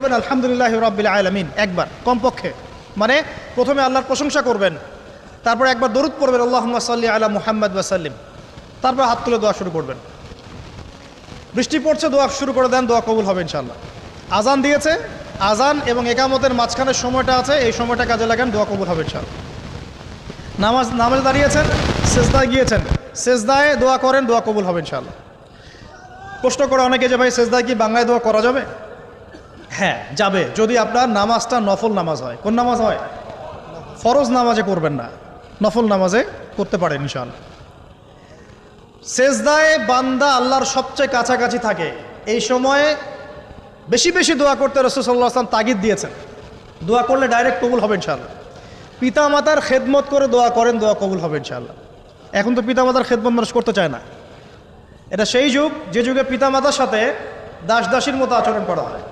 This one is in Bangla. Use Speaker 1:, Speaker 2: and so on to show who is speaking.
Speaker 1: আলহামদুলিল্লাহি রাব্বিল আলামিন একবার কমপক্ষে, মানে প্রথমে আল্লাহর প্রশংসা করবেন, তারপর একবার দরুদ পড়বেন আল্লাহুম্মা সাল্লি আলা মুহাম্মাদ ওয়া সাল্লিম, তারপর হাত তুলে দোয়া শুরু করবেন। বৃষ্টি পড়ছে, দোয়া শুরু করে দেন, দোয়া কবুল হবে ইনশাআল্লাহ। আজান দিয়েছে, আজান এবং একামতের মাঝখানের সময়টা আছে, এই সময়টা কাজে লাগান, দোয়া কবুল হবে ইনশাআল্লাহ। নামাজে দাঁড়িয়েছেন, সেজদায় গিয়েছেন, সেজদায় দোয়া করেন, দোয়া কবুল হবে ইনশাআল্লাহ। প্রশ্ন করে অনেকে যে ভাই সেজদায় কি বাংলায় দোয়া করা যাবে? হ্যাঁ যাবে, যদি আপনার নামাজটা নফল নামাজ হয়। কোন নামাজ হয়? ফরজ নামাজে করবেন না, নফল নামাজে করতে পারেন ইনশাআল্লাহ। সেজদায় বান্দা আল্লাহর সবচেয়ে কাছাকাছি থাকে, এই সময়ে বেশি বেশি দোয়া করতে রাসূল সাল্লাল্লাহু আলাইহি ওয়াসাল্লাম তাগিদ দিয়েছেন। দোয়া করলে ডাইরেক্ট কবুল হবে ইনশাআল্লাহ। পিতা মাতার খেদমত করে দোয়া করেন, দোয়া কবুল হবে ইনশাআল্লাহ। এখন তো পিতা মাতার খেদমত মানুষ করতে চায় না। এটা সেই যুগ যে যুগে পিতা মাতার সাথে দাস দাসীর মতো আচরণ করা হয়।